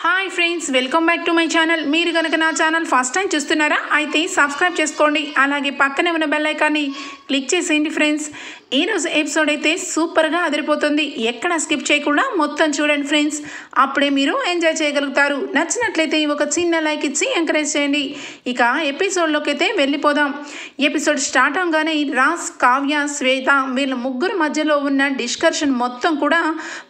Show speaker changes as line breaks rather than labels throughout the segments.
Hi friends, welcome back to my channel. మీరు కనుక నా ఛానల్ ఫస్ట్ టైం చూస్తున్నారా అయితే సబ్స్క్రైబ్ చేసుకోండి. అలాగే పక్కనే ఉన్న బెల్ ఐకాన్ని క్లిక్ చేసేయండి ఫ్రెండ్స్. ఈరోజు ఎపిసోడ్ అయితే సూపర్గా అదిరిపోతుంది. ఎక్కడ స్కిప్ చేయకుండా మొత్తం చూడండి ఫ్రెండ్స్, అప్పుడే మీరు ఎంజాయ్ చేయగలుగుతారు. నచ్చినట్లయితే ఒక చిన్న లైక్ ఇచ్చి ఎంకరేజ్ చేయండి. ఇక ఎపిసోడ్లోకి అయితే వెళ్ళిపోదాం. ఎపిసోడ్ స్టార్ట్ అవగానే రాజ్, కావ్య, శ్వేత వీళ్ళ ముగ్గురు మధ్యలో ఉన్న డిస్కషన్ మొత్తం కూడా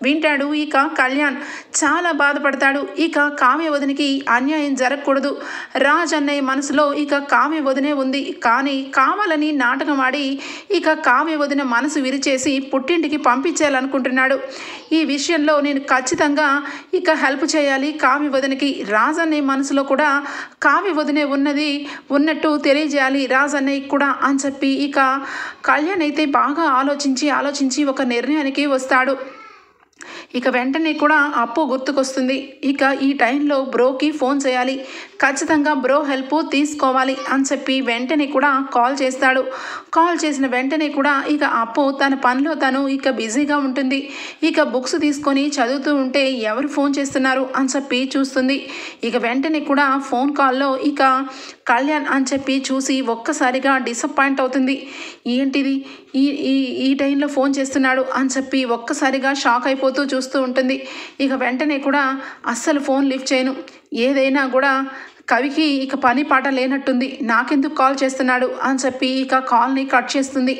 వింటాడు. ఇక కళ్యాణ్ చాలా బాధపడతాడు. ఇక కావ్య వదినికి అన్యాయం జరగకూడదు. రాజ్ అన్నయ్య మనసులో ఇక కావ్య వదినే ఉంది, కానీ కావాలని నాటకం ఆడి ఇక కావ్య వదిన మనసు విరిచేసి పుట్టింటికి పంపించేయాలనుకుంటున్నాడు. ఈ విషయంలో నేను ఖచ్చితంగా ఇక హెల్ప్ చేయాలి కావ్య వదినకి. రాజ్ అన్నయ్య మనసులో కూడా కావ్య వదినే ఉన్నట్టు తెలియజేయాలి రాజ్ అన్నయ్యకి కూడా అని చెప్పి ఇక కళ్యాణ్ అయితే బాగా ఆలోచించి ఒక నిర్ణయానికి వస్తాడు. ఇక వెంటనే కూడా అప్పు గుర్తుకొస్తుంది. ఇక ఈ టైంలో బ్రోకి ఫోన్ చేయాలి, ఖచ్చితంగా బ్రో హెల్ప్ తీసుకోవాలి అని చెప్పి వెంటనే కూడా కాల్ చేస్తాడు. కాల్ చేసిన వెంటనే కూడా ఇక అప్పు తన పనిలో తను ఇక బిజీగా ఉంటుంది. ఇక బుక్స్ తీసుకొని చదువుతూ ఉంటే ఎవరు ఫోన్ చేస్తున్నారు అని చెప్పి చూస్తుంది. ఇక వెంటనే కూడా ఫోన్ కాల్లో ఇక కళ్యాణ్ అని చెప్పి చూసి ఒక్కసారిగా డిసప్పాయింట్ అవుతుంది. ఏంటిది ఈ టైంలో ఫోన్ చేస్తున్నాడు అని చెప్పి ఒక్కసారిగా షాక్ అయిపోతూ చూస్తూ ఉంటుంది. ఇక వెంటనే కూడా అస్సలు ఫోన్ లిఫ్ట్ చేయను, ఏదైనా కూడా కవికి ఇక పని పాట లేనట్టుంది, నాకెందుకు కాల్ చేస్తున్నాడు అని చెప్పి ఇక కాల్ని కట్ చేస్తుంది.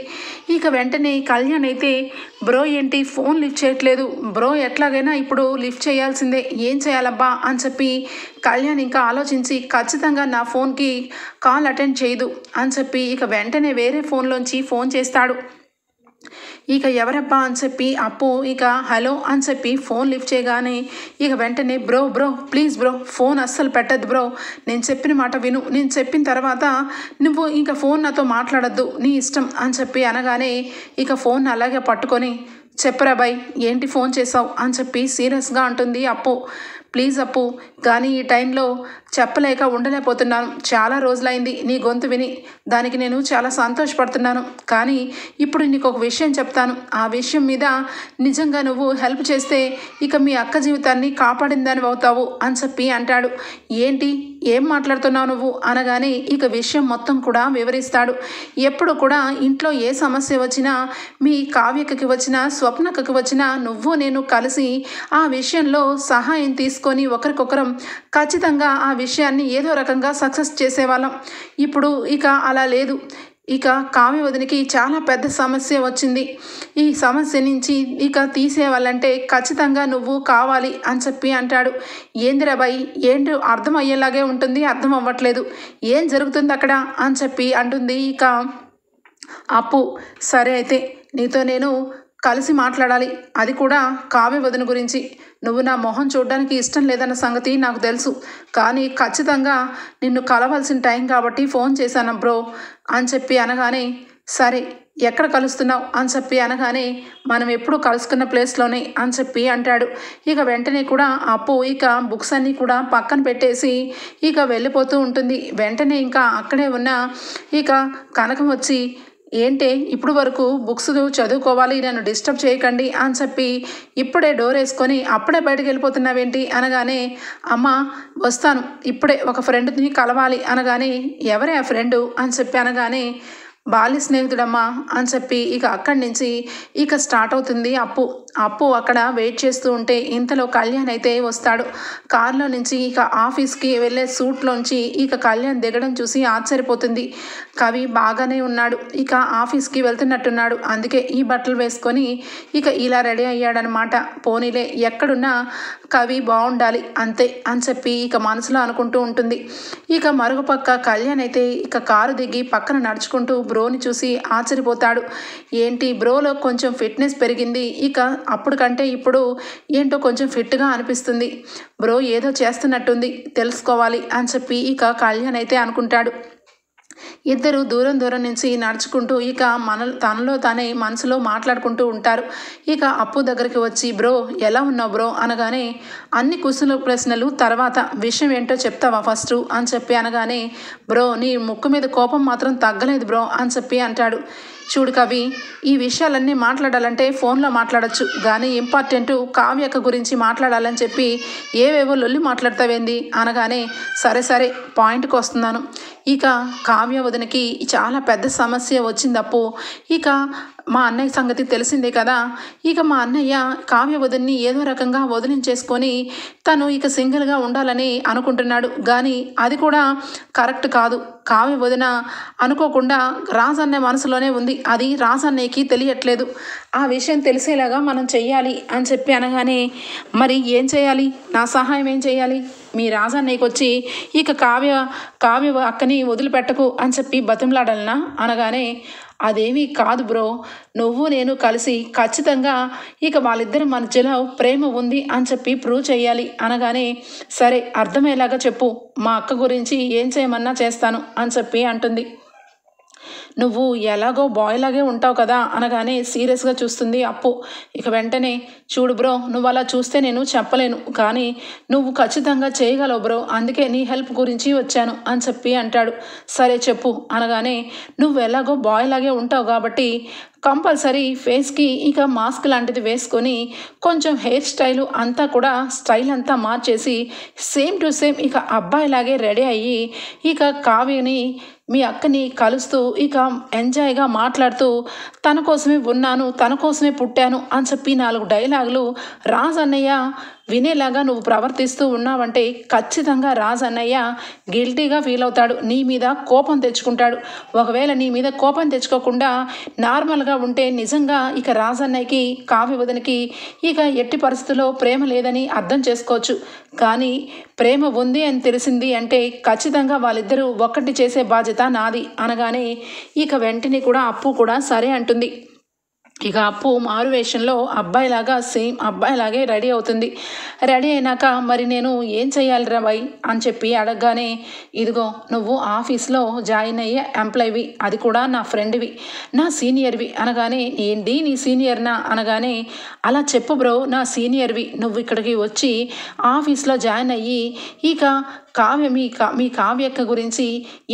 ఇక వెంటనే కళ్యాణ్ అయితే బ్రో ఏంటి ఫోన్ లిఫ్ట్ చేయట్లేదు, బ్రో ఎట్లాగైనా ఇప్పుడు లిఫ్ట్ చేయాల్సిందే, ఏం చేయాలబ్బా అని చెప్పి కళ్యాణ్ ఇంకా ఆలోచించి ఖచ్చితంగా నా ఫోన్కి కాల్ అటెండ్ చేయదు అని చెప్పి ఇక వెంటనే వేరే ఫోన్లోంచి ఫోన్ చేస్తాడు. ఇక ఎవరబ్బా అని చెప్పి అప్పు ఇక హలో అని చెప్పి ఫోన్ లిఫ్ట్ చేయగానే ఇక వెంటనే బ్రో ప్లీజ్ బ్రో ఫోన్ అస్సలు పెట్టద్దు బ్రో, నేను చెప్పిన మాట విను, నేను చెప్పిన తర్వాత నువ్వు ఇంకా ఫోన్ నాతో మాట్లాడద్దు, నీ ఇష్టం అని చెప్పి అనగానే ఇక ఫోన్ అలాగే పట్టుకొని చెప్పరా బాయ్ ఏంటి ఫోన్ చేసావు అని చెప్పి సీరియస్గా అంటుంది అప్పు. ప్లీజ్ అప్పు, కానీ ఈ టైంలో చెప్పలేక ఉండలేకపోతున్నాను, చాలా రోజులైంది నీ గొంతు విని, దానికి నేను చాలా సంతోషపడుతున్నాను. కానీ ఇప్పుడు నీకు ఒక విషయం చెప్తాను, ఆ విషయం మీద నిజంగా నువ్వు హెల్ప్ చేస్తే ఇక మీ అక్క జీవితాన్ని కాపాడిందని అవుతావు అని చెప్పి అంటాడు. ఏంటి ఏం మాట్లాడుతున్నావు నువ్వు అనగానే ఇక విషయం మొత్తం కూడా వివరిస్తాడు. ఎప్పుడు కూడా ఇంట్లో ఏ సమస్య వచ్చినా, మీ కావ్యకి వచ్చినా, స్వప్నకి వచ్చినా నువ్వు నేను కలిసి ఆ విషయంలో సహాయం తీసుకొని ఒకరికొకరం ఖచ్చితంగా ఆ విషయాన్ని ఏదో రకంగా సక్సెస్ చేసేవాళ్ళం. ఇప్పుడు ఇక అలా లేదు. ఇక కావ్య వదినికి చాలా పెద్ద సమస్య వచ్చింది. ఈ సమస్య నుంచి ఇక తీసేయాలంటే ఖచ్చితంగా నువ్వు కావాలి అని చెప్పి అంటాడు. ఏందిరాబాయి ఏంటి అర్థం అయ్యేలాగే ఉంటుంది, అర్థం అవ్వట్లేదు, ఏం జరుగుతుంది అక్కడ అని చెప్పి అంటుంది ఇక అప్పు. సరే అయితే నీతో నేను కలిసి మాట్లాడాలి, అది కూడా కావ్య వదిన గురించి. నువ్వు నా మొహం చూడడానికి ఇష్టం లేదన్న సంగతి నాకు తెలుసు, కానీ ఖచ్చితంగా నిన్ను కలవాల్సిన టైం కాబట్టి ఫోన్ చేశాను బ్రో అని చెప్పి అనగానే సరే ఎక్కడ కలుస్తున్నావు అని చెప్పి అనగానే మనం ఎప్పుడు కలుసుకున్న ప్లేస్లోనే అని చెప్పి అంటాడు. ఇక వెంటనే కూడా అప్పు ఇక బుక్స్ అన్నీ కూడా పక్కన పెట్టేసి ఇక వెళ్ళిపోతూ ఉంటుంది. వెంటనే ఇంకా అక్కడే ఉన్న ఇక కనకం వచ్చి ఏంటే ఇప్పుడు వరకు బుక్స్ చదువుకోవాలి, నన్ను డిస్టర్బ్ చేయకండి అని చెప్పి ఇప్పుడే డోర్ వేసుకొని అప్పుడే బయటకు వెళ్ళిపోతున్నావేంటి అనగానే అమ్మ వస్తాను ఇప్పుడే, ఒక ఫ్రెండ్ని కలవాలి అనగానే ఎవరే ఆ ఫ్రెండు అని చెప్పి అనగానే బాల్య స్నేహితుడమ్మా అని చెప్పి ఇక అక్కడి నుంచి ఇక స్టార్ట్ అవుతుంది అప్పు అక్కడ వెయిట్ చేస్తూ ఉంటే ఇంతలో కళ్యాణ్ అయితే వస్తాడు. కారులో నుంచి ఇక ఆఫీస్కి వెళ్ళే సూట్లోంచి ఇక కళ్యాణ్ దిగడం చూసి ఆశ్చర్యపోతుంది. కవి బాగానే ఉన్నాడు, ఇక ఆఫీస్కి వెళ్తున్నట్టున్నాడు, అందుకే ఈ బట్టలు వేసుకొని ఇక ఇలా రెడీ అయ్యాడనమాట. పోనీలే ఎక్కడున్నా కవి బాగుండాలి అంతే అని చెప్పి ఇక మనసులో అనుకుంటూ ఉంటుంది. ఇక మరొక పక్క కళ్యాణ్ అయితే ఇక కారు దిగి పక్కన నడుచుకుంటూ బ్రోని చూసి ఆశ్చర్యపోతాడు. ఏంటి బ్రోలో కొంచెం ఫిట్నెస్ పెరిగింది, ఇక అప్పుడు కంటే ఇప్పుడు ఏంటో కొంచెం ఫిట్గా అనిపిస్తుంది, బ్రో ఏదో చేస్తున్నట్టుంది, తెలుసుకోవాలి అని చెప్పి ఇక కళ్యాణ్ అయితే అనుకుంటాడు. ఇద్దరు దూరం నుంచి నడుచుకుంటూ ఇక తనలో తానే మనసులో మాట్లాడుకుంటూ ఉంటారు. ఇక అప్పు దగ్గరికి వచ్చి బ్రో ఎలా ఉన్నావు బ్రో అనగానే అన్ని ప్రశ్నలు తర్వాత విషయం ఏంటో చెప్తావా ఫస్ట్ అని చెప్పి అనగానే బ్రో నీ ముక్కు మీద కోపం మాత్రం తగ్గలేదు బ్రో అని చెప్పి అంటాడు. చూడు కవి, ఈ విషయాలన్నీ మాట్లాడాలంటే ఫోన్లో మాట్లాడచ్చు, కానీ ఇంపార్టెంట్ కావ్యక్క గురించి మాట్లాడాలని చెప్పి ఏవేవో లొల్లి మాట్లాడతావేంది అనగానే, సరే సరే పాయింట్కి వస్తున్నాను. ఇక కావ్య వదినకి చాలా పెద్ద సమస్య వచ్చిందప్పు. ఇక మా అన్నయ్య సంగతి తెలిసిందే కదా. ఇక మా అన్నయ్య కావ్య వదిన్ని ఏదో రకంగా వదిలించేసుకొని తను ఇక సింగిల్గా ఉండాలని అనుకుంటున్నాడు. కానీ అది కూడా కరెక్ట్ కాదు. కావ్య వదిన అనుకోకుండా రాజన్నయ్య మనసులోనే ఉంది, అది రాజన్నయ్యకి తెలియట్లేదు. ఆ విషయం తెలిసేలాగా మనం చెయ్యాలి అని చెప్పి అనగానే, మరి ఏం చేయాలి, నా సహాయం ఏం చేయాలి, మీ రాజన్నయ్యకి వచ్చి ఇక కావ్య అక్కని వదిలిపెట్టకు అని చెప్పి బతిమలాడాలనా అనగానే, అదేమీ కాదు బ్రో, నువ్వు నేను కలిసి ఖచ్చితంగా ఇక వాళ్ళిద్దరి మధ్యలో ప్రేమ ఉంది అని చెప్పి ప్రూవ్ చేయాలి అనగానే, సరే అర్థమయ్యేలాగా చెప్పు, మా అక్క గురించి ఏం చేయమన్నా చేస్తాను అని చెప్పి అంటుంది. నువ్వు ఎలాగో బాయ్ లాగే ఉంటావు కదా అనగానే సీరియస్గా చూస్తుంది అప్పు. ఇక వెంటనే, చూడు బ్రో, నువ్వు అలా చూస్తే నేను చెప్పలేను, కానీ నువ్వు ఖచ్చితంగా చేయగలవు బ్రో, అందుకే నీ హెల్ప్ గురించి వచ్చాను అని చెప్పి అంటాడు. సరే చెప్పు అనగానే, నువ్వు ఎలాగో బాయ్ లాగే ఉంటావు కాబట్టి కంపల్సరీ ఫేస్కి ఇక మాస్క్ లాంటిది వేసుకొని కొంచెం హెయిర్ స్టైలు అంతా కూడా స్టైల్ అంతా మార్చేసి సేమ్ టు సేమ్ ఇక అబ్బాయిలాగే రెడీ అయ్యి ఇక కావ్యని మీ అక్కని కలుస్తూ ఇక ఎంజాయ్గా మాట్లాడుతూ తన కోసమే ఉన్నాను, తన కోసమే పుట్టాను అని చెప్పి 4 డైలాగులు రాజన్నయ్య వినేలాగా నువ్వు ప్రవర్తిస్తూ ఉన్నావంటే ఖచ్చితంగా రాజన్నయ్య గిల్టీగా ఫీల్ అవుతాడు, నీ మీద కోపం తెచ్చుకుంటాడు. ఒకవేళ నీ మీద కోపం తెచ్చుకోకుండా నార్మల్గా ఉంటే నిజంగా ఇక రాజన్నయ్యకి కావ్య వదినకి ఇక ఎట్టి పరిస్థితుల్లో ప్రేమ లేదని అర్థం చేసుకోవచ్చు. కానీ ప్రేమ ఉంది అని తెలిసింది అంటే ఖచ్చితంగా వాళ్ళిద్దరూ ఒక్కటి చేసే బాధ్యత నాది అనగానే ఇక వెంటనే కూడా అప్పు కూడా సరే అంటుంది. ఇక అప్పు మారువేషంలో అబ్బాయిలాగా సేమ్ అబ్బాయిలాగే రెడీ అవుతుంది. రెడీ అయినాక, మరి నేను ఏం చెయ్యాలిరా బాయ్ అని చెప్పి అడగగానే, ఇదిగో నువ్వు ఆఫీస్లో జాయిన్ అయ్యే ఎంప్లాయ్వి, అది కూడా నా ఫ్రెండ్వి, నా సీనియర్వి అనగానే, ఏంటి నీ సీనియర్నా అనగానే, అలా చెప్పు బ్రో, నా సీనియర్వి, నువ్వు ఇక్కడికి వచ్చి ఆఫీస్లో జాయిన్ అయ్యి ఇక కావ్య మీ కావ్యక్క గురించి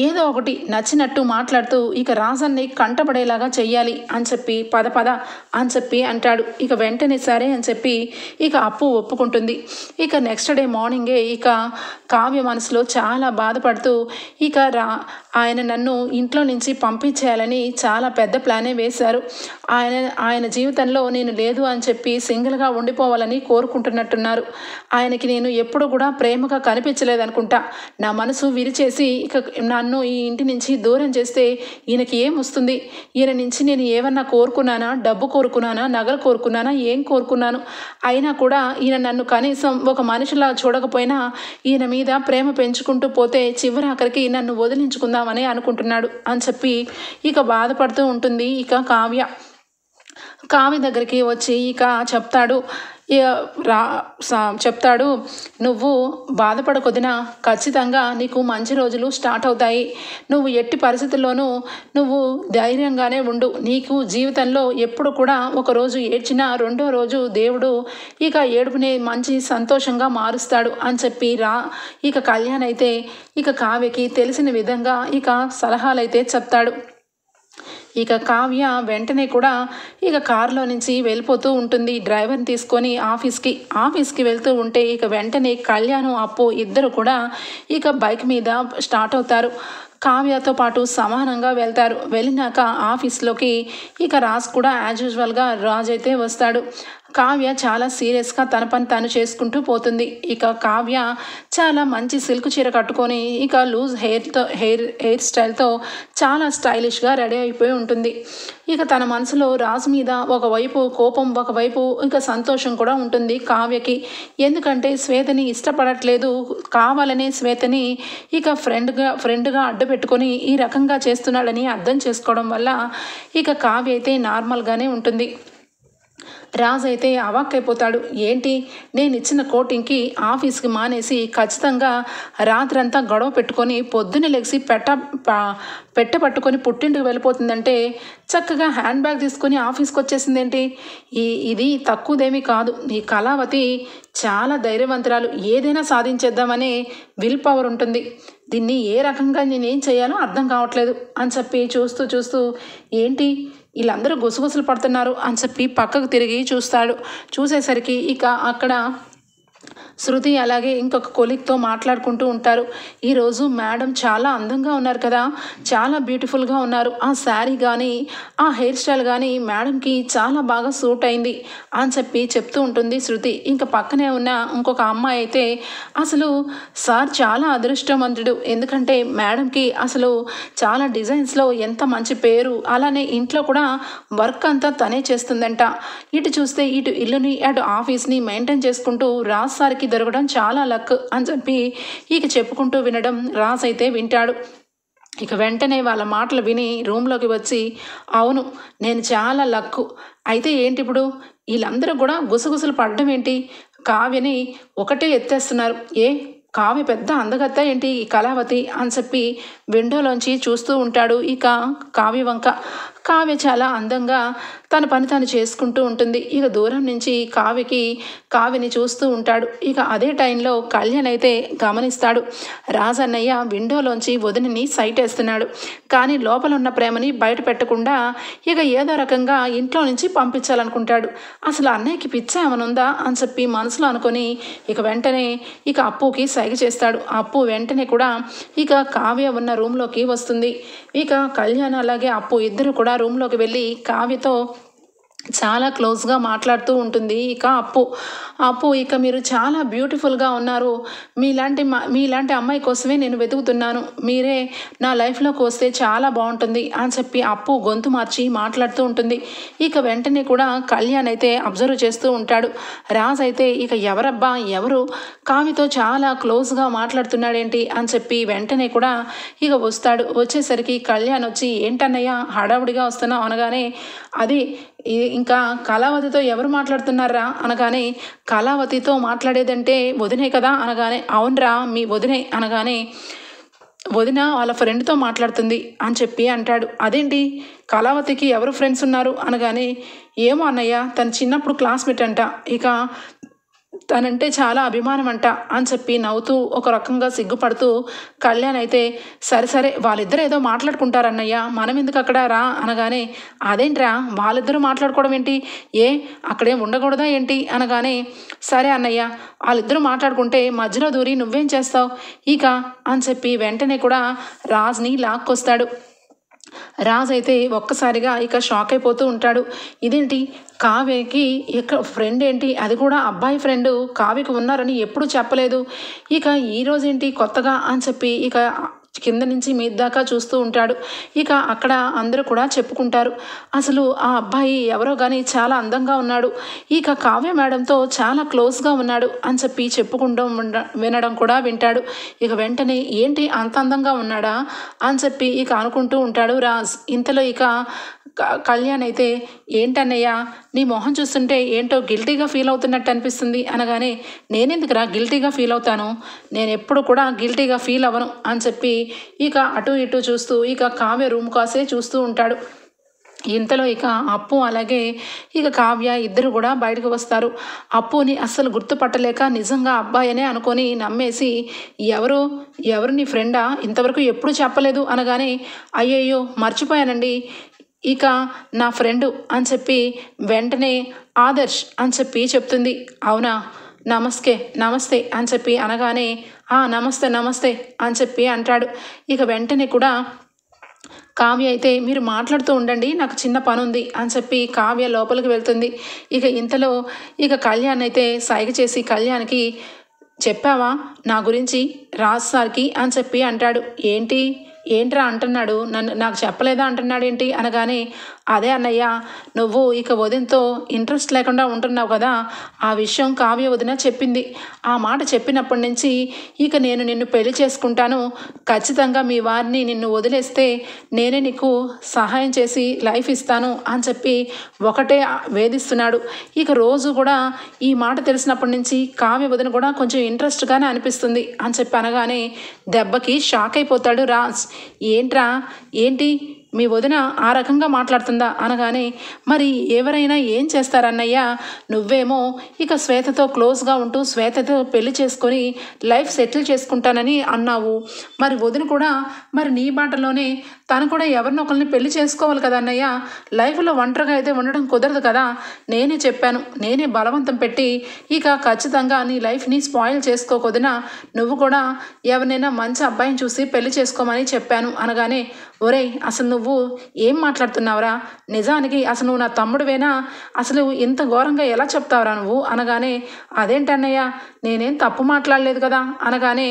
ఏదో ఒకటి నచ్చినట్టు మాట్లాడుతూ ఇక రాజన్నయ్య కంటపడేలాగా చెయ్యాలి అని చెప్పి పద అని చెప్పి అంటాడు. ఇక వెంటనే సరే అని చెప్పి ఇక అప్పు ఒప్పుకుంటుంది. ఇక నెక్స్ట్ డే మార్నింగే ఇక కావ్య మనసులో చాలా బాధపడుతూ ఇక ఆయన నన్ను ఇంట్లో నుంచి పంపించేయాలని చాలా పెద్ద ప్లానే వేశారు. ఆయన జీవితంలో నేను లేదు అని చెప్పి సింగిల్గా ఉండిపోవాలని కోరుకుంటున్నట్టున్నారు. ఆయనకి నేను ఎప్పుడు కూడా ప్రేమగా కనిపించలేదనుకుంటా. నా మనసు విరిచేసి ఇక నన్ను ఈ ఇంటి నుంచి దూరం చేస్తే ఈయనకి ఏం వస్తుంది, ఈయన నుంచి నేను ఏమన్నా కోరుకున్నానా, డబ్బు కోరుకున్నానా, నగలు కోరుకున్నానా, ఏం కోరుకున్నాను, అయినా కూడా ఈయన నన్ను కనీసం ఒక మనిషిలా చూడకపోయినా ఈయన మీద ప్రేమ పెంచుకుంటూ పోతే చివరి ఆఖరికి నన్ను వదిలించుకుందామని అనుకుంటున్నాడు అని చెప్పి ఇక బాధపడుతూ ఉంటుంది. ఇక కావ్య దగ్గరికి వచ్చి ఇక చెప్తాడు, నువ్వు బాధపడకొదినా, ఖచ్చితంగా నీకు మంచి రోజులు స్టార్ట్ అవుతాయి, నువ్వు ఎట్టి పరిస్థితుల్లోనూ నువ్వు ధైర్యంగానే ఉండు, నీకు జీవితంలో ఎప్పుడు కూడా ఒకరోజు ఏడ్చినా రెండో రోజు దేవుడు ఇక ఏడుపుని మంచి సంతోషంగా మారుస్తాడు అని చెప్పి ఇక కళ్యాణ్ అయితే ఇక కావ్యకి తెలిసిన విధంగా ఇక సలహాలైతే చెప్తాడు. ఇక కావ్య వెంటనే కూడా ఇక కారులో నుంచి వెళ్ళిపోతూ ఉంటుంది డ్రైవర్ని తీసుకొని ఆఫీస్కి వెళ్తూ ఉంటే ఇక వెంటనే కళ్యాణ్ అప్పు ఇద్దరు కూడా ఇక బైక్ మీద స్టార్ట్ అవుతారు. కావ్యతో పాటు సమానంగా వెళ్తారు. వెళ్ళినాక ఆఫీస్లోకి ఇక రాజ్ కూడా యాజ్ యూజువల్గా రాజ్ అయితే వస్తాడు. కావ్య చాలా సీరియస్గా తన పని తను చేసుకుంటూ పోతుంది. ఇక కావ్య చాలా మంచి సిల్క్ చీర కట్టుకొని ఇక లూజ్ హెయిర్ స్టైల్తో చాలా స్టైలిష్గా రెడీ అయిపోయి ఉంటుంది. ఇక తన మనసులో రాజు మీద ఒకవైపు కోపం, ఒకవైపు ఇక సంతోషం కూడా ఉంటుంది కావ్యకి. ఎందుకంటే శ్వేతని ఇష్టపడట్లేదు, కావాలనే శ్వేతని ఇక ఫ్రెండ్గా అడ్డు పెట్టుకొని ఈ రకంగా చేస్తున్నాడని అర్థం చేసుకోవడం వల్ల ఇక కావ్య అయితే నార్మల్గానే ఉంటుంది. రాజ్ అయితే అవాక్కైపోతాడు. ఏంటి, నేను ఇచ్చిన కోటింగ్కి ఆఫీస్కి మానేసి ఖచ్చితంగా రాత్రంతా గొడవ పెట్టుకొని పొద్దున్నే లెగిసి పట్టుకొని పుట్టింటికి వెళ్ళిపోతుందంటే చక్కగా హ్యాండ్ బ్యాగ్ తీసుకొని ఆఫీస్కి వచ్చేసిందేంటి, ఇది తక్కువదేమీ కాదు. ఈ కళావతి చాలా ధైర్యవంతురాలు, ఏదైనా సాధించేద్దామనే విల్ పవర్ ఉంటుంది, దీన్ని ఏ రకంగా నేనేం చేయాలో అర్థం కావట్లేదు అని చెప్పి చూస్తూ ఏంటి వీళ్ళందరూ గుసగుసలు పడుతున్నారు అని చెప్పి పక్కకు తిరిగి చూసేసరికి ఇక అక్కడ శృతి అలాగే ఇంకొక కొలీగ్తో మాట్లాడుకుంటూ ఉంటారు. ఈరోజు మేడం చాలా అందంగా ఉన్నారు కదా, చాలా బ్యూటిఫుల్గా ఉన్నారు, ఆ శారీ కానీ ఆ హెయిర్ స్టైల్ కానీ మేడంకి చాలా బాగా సూట్ అయింది అని చెప్పి చెప్తూ ఉంటుంది శృతి. ఇంకా పక్కనే ఉన్న ఇంకొక అమ్మాయి అయితే అసలు సార్ చాలా అదృష్టవంతుడు, ఎందుకంటే మేడంకి అసలు చాలా డిజైన్స్లో ఎంత మంచి పేరు, అలానే ఇంట్లో కూడా వర్క్ అంతా తనే చేస్తుందంట. ఇటు చూస్తే ఇటు ఇల్లుని అటు ఆఫీస్ని మెయింటైన్ చేసుకుంటూ రాజ్ సార్కి దొరకడం చాలా లక్ అని చెప్పి ఇక చెప్పుకుంటూ వినడం రాజ్ అయితే వింటాడు. ఇక వెంటనే వాళ్ళ మాటలు విని రూమ్లోకి వచ్చి, అవును నేను చాలా లక్కు, అయితే ఏంటి ఇప్పుడు వీళ్ళందరూ కూడా గుసగుసలు పడడం ఏంటి, కావ్యని ఒకటే ఎత్తేస్తున్నారు, కావ్య పెద్ద అందగత్త ఏంటి ఈ కళావతి అని చెప్పి విండోలోంచి చూస్తూ ఉంటాడు. ఇక కావ్య వంక కావ్య చాలా అందంగా తన పని తాను చేసుకుంటూ ఉంటుంది. ఇక దూరం నుంచి కావ్యని చూస్తూ ఉంటాడు. ఇక అదే టైంలో కళ్యాణ్ అయితే గమనిస్తాడు, రాజన్నయ్య విండోలోంచి వదినని సైట్ వేస్తున్నాడు, కానీ లోపల ఉన్న ప్రేమని బయట పెట్టకుండా ఇక ఏదో రకంగా ఇంట్లో నుంచి పంపించాలనుకుంటాడు. అసలు అన్నయ్యకి పిచ్చ ఏమనుందా అని చెప్పి మనసులో అనుకొని ఇక వెంటనే ఇక అప్పుకి సైగ చేస్తాడు. అప్పు వెంటనే కూడా ఇక కావ్య ఉన్న రూమ్లోకి వస్తుంది. ఇక కళ్యాణ్ అలాగే అప్పు ఇద్దరు కూడా రూమ్లోకి వెళ్ళి కావ్యతో చాలా క్లోజ్గా మాట్లాడుతూ ఉంటుంది. ఇక అప్పు ఇక మీరు చాలా బ్యూటిఫుల్గా ఉన్నారు, మీలాంటి అమ్మాయి కోసమే నేను వెతుకుతున్నాను, మీరే నా లైఫ్లోకి వస్తే చాలా బాగుంటుంది అని చెప్పి అప్పు గొంతు మార్చి మాట్లాడుతూ ఉంటుంది. ఇక వెంటనే కూడా కళ్యాణ్ అయితే అబ్జర్వ్ చేస్తూ ఉంటాడు. రాజ్ అయితే ఇక ఎవరు కావ్యతో చాలా క్లోజ్గా మాట్లాడుతున్నాడేంటి అని చెప్పి వెంటనే కూడా ఇక వస్తాడు. వచ్చేసరికి కళ్యాణ్ వచ్చి, ఏంటన్నయ్య హడావుడిగా వస్తున్నావు అనగానే, అది ఇంకా కళావతితో ఎవరు మాట్లాడుతున్నారా అనగానే, కళావతితో మాట్లాడేదంటే వదినే కదా అనగానే, అవునరా మీ వదినే అనగానే, వదిన వాళ్ళ ఫ్రెండ్తో మాట్లాడుతుంది అని చెప్పి అంటాడు. అదేంటి కళావతికి ఎవరు ఫ్రెండ్స్ ఉన్నారు అనగానే, ఏమో అన్నయ్య తను చిన్నప్పుడు క్లాస్మేట్ అంట, ఇక తనంటే చాలా అభిమానం అంట అని చెప్పి నవ్వుతూ ఒక రకంగా సిగ్గుపడుతూ కళ్యాణ్ అయితే, సరే వాళ్ళిద్దరు ఏదో మాట్లాడుకుంటారన్నయ్య, మనం ఎందుకు అక్కడ రా అనగానే, అదేంట్రా వాళ్ళిద్దరూ మాట్లాడుకోవడం ఏంటి, అక్కడేం ఉండకూడదా ఏంటి అనగానే, సరే అన్నయ్య వాళ్ళిద్దరూ మాట్లాడుకుంటే మధ్యలో దూరి నువ్వేం చేస్తావు ఇక అని చెప్పి వెంటనే కూడా రాజ్ని లాక్కొస్తాడు. రాజ్ అయితే ఒక్కసారిగా ఇక షాక్ అయిపోతూ ఉంటాడు. ఇదేంటి కావ్యకి ఇక ఫ్రెండ్ ఏంటి, అది కూడా అబ్బాయి ఫ్రెండ్ కావ్యకి ఉన్నారని ఎప్పుడు చెప్పలేదు, ఇక ఈరోజేంటి కొత్తగా అని చెప్పి ఇక కింద నుంచి మీద దాకా చూస్తూ ఉంటాడు. ఇక అక్కడ అందరూ కూడా చెప్పుకుంటారు, అసలు ఆ అబ్బాయి ఎవరో కానీ చాలా అందంగా ఉన్నాడు, ఇక కావ్య మేడంతో చాలా క్లోజ్గా ఉన్నాడు అని చెప్పి చెప్పుకుంటూ వినడం కూడా వింటాడు. ఇక వెంటనే ఏంటి అంత అందంగా ఉన్నాడా అని చెప్పి ఇక అనుకుంటూ ఉంటాడు రాజ్. ఇంతలో ఇక కళ్యాణ్ అయితే, ఏంటన్నయ్య నీ మొహం చూస్తుంటే ఏంటో గిల్టీగా ఫీల్ అవుతున్నట్టు అనిపిస్తుంది అనగానే, నేనెందుకురా గిల్టీగా ఫీల్ అవుతాను, నేను ఎప్పుడు కూడా గిల్టీగా ఫీల్ అవ్వను అని చెప్పి ఇక అటు ఇటు చూస్తూ ఇక కావ్య రూమ్ కాసే చూస్తూ ఉంటాడు. ఇంతలో ఇక అప్పు అలాగే ఇక కావ్య ఇద్దరు కూడా బయటకు వస్తారు. అప్పుని అస్సలు గుర్తుపట్టలేక నిజంగా అబ్బాయనే అనుకొని నమ్మేసి, ఎవరు నీ ఫ్రెండా, ఇంతవరకు ఎప్పుడు చెప్పలేదు అనగానే, అయ్యయ్యో మర్చిపోయానండి, ఇక నా ఫ్రెండు అని చెప్పి వెంటనే ఆదర్శ్ అని చెప్పి చెప్తుంది. అవునా, నమస్తే అని చెప్పి అనగానే, నమస్తే అని చెప్పి అంటాడు. ఇక వెంటనే కూడా కావ్య అయితే, మీరు మాట్లాడుతూ ఉండండి నాకు చిన్న పని ఉంది అని చెప్పి కావ్య లోపలికి వెళ్తుంది. ఇక ఇంతలో ఇక కళ్యాణ్ అయితే సైగ చేసి కళ్యాణ్కి, చెప్పావా నా గురించి రాజ్ సార్కి అని చెప్పి అంటాడు. ఏంట్రా అంటున్నాడు, నాకు చెప్పలేదా అంటున్నాడు ఏంటి అనగానే, అదే అన్నయ్య నువ్వు ఇక వదినతో ఇంట్రెస్ట్ లేకుండా ఉంటున్నావు కదా, ఆ విషయం కావ్య వదిన చెప్పింది, ఆ మాట చెప్పినప్పటి నుంచి ఇక నేను నిన్ను పెళ్లి చేసుకుంటాను, ఖచ్చితంగా మీ వారిని నిన్ను వదిలేస్తే నేనే నీకు సహాయం చేసి లైఫ్ ఇస్తాను అని చెప్పి ఒకటే వేధిస్తున్నాడు. ఇక రోజు కూడా ఈ మాట తెలిసినప్పటి నుంచి కావ్య వదిన కూడా కొంచెం ఇంట్రెస్ట్గానే అనిపిస్తుంది అని చెప్పి అనగానే దెబ్బకి షాక్ అయిపోతాడు రాజ్. ఏంటి మీ వదిన ఆ రకంగా మాట్లాడుతుందా అనగానే, మరి ఎవరైనా ఏం చేస్తారన్నయ్య, నువ్వేమో ఇక శ్వేతతో క్లోజ్గా ఉంటూ శ్వేతతో పెళ్లి చేసుకొని లైఫ్ సెటిల్ చేసుకుంటానని అన్నావు, మరి వదిన కూడా మరి నీ బాటలోనే తను కూడా ఎవరినొకరిని పెళ్లి చేసుకోవాలి కదా అన్నయ్య, లైఫ్లో ఒంటరిగా అయితే ఉండడం కుదరదు కదా. నేనే చెప్పాను, నేనే బలవంతం పెట్టి ఇక ఖచ్చితంగా నీ లైఫ్ని స్పాయిల్ చేసుకోకొదినా, నువ్వు కూడా ఎవరినైనా మంచి అబ్బాయిని చూసి పెళ్లి చేసుకోమని చెప్పాను అనగానే, ఒరేయ్ అసలు నువ్వు ఏం మాట్లాడుతున్నావురా, నిజానికి అసలు నువ్వు నా తమ్ముడువేనా, అసలు ఇంత ఘోరంగా ఎలా చెప్తావురా నువ్వు అనగానే, అదేంటన్నయ్య నేనేం తప్పు మాట్లాడలేదు కదా అనగానే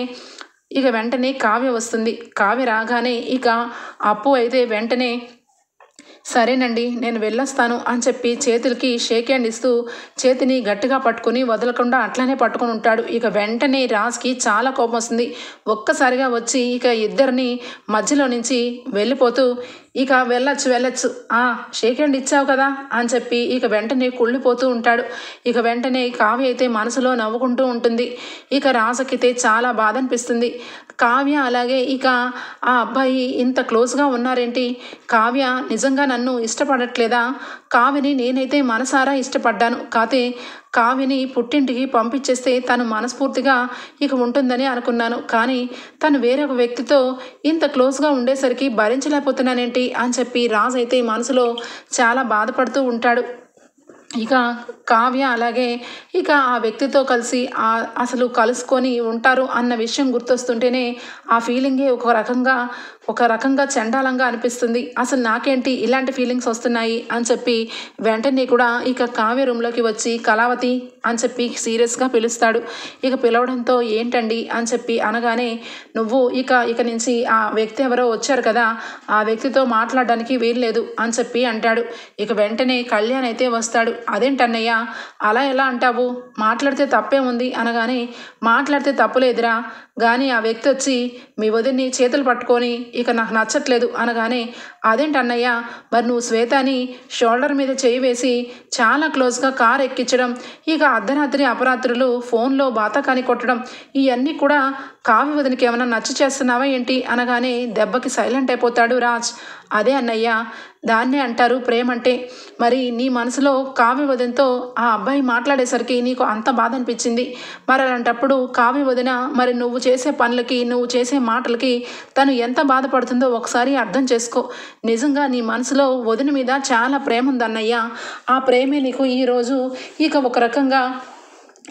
ఇక వెంటనే కావ్య వస్తుంది. కావ్య రాగానే ఇక అప్పు అయితే వెంటనే సరేనండి నేను వెళ్ళొస్తాను అని చెప్పి చేతులకి షేక్ హ్యాండ్ ఇస్తూ చేతిని గట్టిగా పట్టుకుని వదలకుండా అట్లనే పట్టుకుని ఉంటాడు. ఇక వెంటనే రాజ్కి చాలా కోపం వస్తుంది. ఒక్కసారిగా వచ్చి ఇక ఇద్దరిని మధ్యలో నుంచి వెళ్ళిపోతూ ఇక వెళ్ళొచ్చు షేక్ హ్యాండ్ ఇచ్చావు కదా అని చెప్పి ఇక వెంటనే కుళ్ళిపోతూ ఉంటాడు. ఇక వెంటనే కావ్య అయితే మనసులో నవ్వుకుంటూ ఉంటుంది. ఇక రాజకైతే చాలా బాధ అనిపిస్తుంది. కావ్య అలాగే ఇక ఆ అబ్బాయి ఇంత క్లోజ్గా ఉన్నారేంటి, కావ్య నిజంగా నన్ను ఇష్టపడట్లేదా, కావ్యని నేనైతే మనసారా ఇష్టపడ్డాను, కాతే కావ్యని పుట్టింటికి పంపించేస్తే తను మనస్ఫూర్తిగా ఇక ఉంటుందని అనుకున్నాను, కానీ తను వేరొక వ్యక్తితో ఇంత క్లోజ్గా ఉండేసరికి భరించలేకపోతున్నానేంటి అని చెప్పి రాజ్ అయితే మనసులో చాలా బాధపడుతూ ఉంటాడు. ఇక కావ్య అలాగే ఇక ఆ వ్యక్తితో కలిసి అసలు కలుసుకొని ఉంటారు అన్న విషయం గుర్తొస్తుంటేనే ఆ ఫీలింగే ఒక రకంగా చండాలంగా అనిపిస్తుంది. అసలు నాకేంటి ఇలాంటి ఫీలింగ్స్ వస్తున్నాయి అని చెప్పి వెంటనే కూడా ఇక కావ్య రూమ్లోకి వచ్చి కళావతి అని చెప్పి సీరియస్గా పిలుస్తాడు. ఇక పిలవడంతో ఏంటండి అని చెప్పి అనగానే, నువ్వు ఇక నుంచి ఆ వ్యక్తి ఎవరో వచ్చారు కదా, ఆ వ్యక్తితో మాట్లాడడానికి వీల్లేదు అని చెప్పి అంటాడు. ఇక వెంటనే కళ్యాణ్ అయితే వస్తాడు. అదేంటన్నయ్య అలా ఎలా అంటావు, మాట్లాడితే తప్పే ఉంది అనగానే, మాట్లాడితే తప్పులేదురా, కానీ ఆ వ్యక్తి వచ్చి మీ వదిన్ని చేతులు పట్టుకొని ఇక నాకు నచ్చట్లేదు అనగానే, అదేంటన్నయ్య మరి నువ్వు శ్వేతని షోల్డర్ మీద చేయి వేసి చాలా క్లోజ్గా కార్ ఎక్కించడం, ఇక అర్ధరాత్రి అపరాత్రులు ఫోన్లో బాతాకాని కొట్టడం, ఇవన్నీ కూడా కావ్య వదినికి ఏమైనా నచ్చి చేస్తున్నావా ఏంటి అనగానే దెబ్బకి సైలెంట్ అయిపోతాడు రాజ్. అదే అన్నయ్య దాన్నే అంటారు ప్రేమ అంటే. మరి నీ మనసులో కావ్య వదినతో ఆ అబ్బాయి మాట్లాడేసరికి నీకు అంత బాధ అనిపించింది, మరి అలాంటప్పుడు కావ్య వదిన మరి నువ్వు చేసే పనులకి నువ్వు చేసే మాటలకి తను ఎంత బాధపడుతుందో ఒకసారి అర్థం చేసుకో. నిజంగా నీ మనసులో వదిన మీద చాలా ప్రేమ ఉందన్నయ్య, ఆ ప్రేమే నీకు ఈరోజు ఇక ఒక రకంగా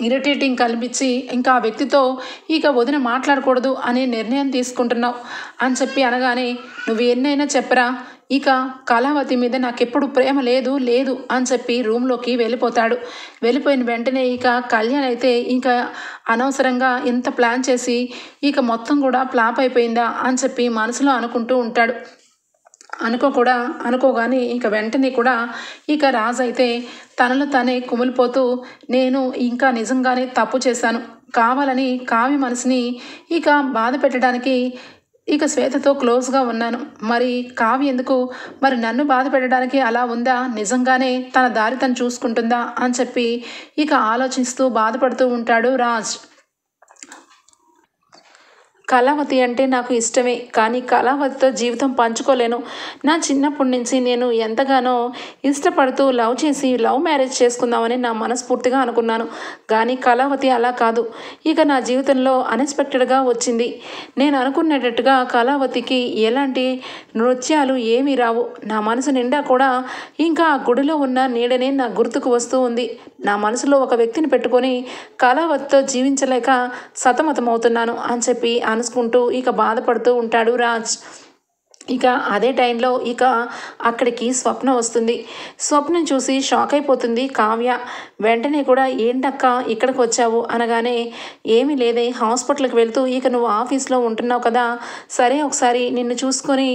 ఇరిటేటింగ్ కనిపించి ఇంకా ఆ వ్యక్తితో ఇక వదిన మాట్లాడకూడదు అనే నిర్ణయం తీసుకుంటున్నావు అని చెప్పి అనగానే, నువ్వు ఎన్నైనా చెప్పరా, ఇక కళావతి మీద నాకెప్పుడు ప్రేమ లేదు అని చెప్పి రూమ్లోకి వెళ్ళిపోతాడు. వెళ్ళిపోయిన వెంటనే ఇక కళ్యాణ్ అయితే ఇంకా అనవసరంగా ఇంత ప్లాన్ చేసి ఇక మొత్తం కూడా ఫ్లాప్ అయిపోయిందా అని చెప్పి మనసులో అనుకుంటూ ఉంటాడు. అనుకోగానే ఇక వెంటనే కూడా ఇక రాజ్ అయితే తనలో తనే కుమిలిపోతూ, నేను ఇంకా నిజంగానే తప్పు చేశాను, కావాలని కావ్య మనసుని ఇక బాధ పెట్టడానికి ఇక శ్వేతతో క్లోజ్గా ఉన్నాను, మరి కావ్య ఎందుకు మరి నన్ను బాధ పెట్టడానికి అలా ఉందా, నిజంగానే తన దారి తను చూసుకుంటుందా అని చెప్పి ఇక ఆలోచిస్తూ బాధపడుతూ ఉంటాడు రాజ్. కళావతి అంటే నాకు ఇష్టమే, కానీ కళావతితో జీవితం పంచుకోలేను. నా చిన్నప్పటి నుంచి నేను ఎంతగానో ఇష్టపడుతూ లవ్ మ్యారేజ్ చేసుకుందామని నా మనస్ఫూర్తిగా అనుకున్నాను, కానీ కళావతి అలా కాదు. ఇక నా జీవితంలో అన్ఎక్స్పెక్టెడ్గా వచ్చింది. నేను అనుకునేటట్టుగా కళావతికి ఎలాంటి నృత్యాలు ఏమీ రావు. నా మనసు నిండా కూడా ఇంకా ఆ గుడిలో ఉన్న నీడనే నా గుర్తుకు వస్తూ ఉంది. నా మనసులో ఒక వ్యక్తిని పెట్టుకొని కళావతితో జీవించలేక సతమతమవుతున్నాను అని చెప్పి అనుకుంటూ ఇక బాధపడుతూ ఉంటాడు రాజ్. ఇక అదే టైంలో ఇక అక్కడికి స్వప్న వస్తుంది. స్వప్నం చూసి షాక్ అయిపోతుంది కావ్య. వెంటనే కూడా ఏంటక్క ఇక్కడికి వచ్చావు అనగానే, ఏమీ లేదే, హాస్పిటల్కి వెళ్తూ ఇక నువ్వు ఆఫీస్లో ఉంటున్నావు కదా, సరే ఒకసారి నిన్ను చూసుకొని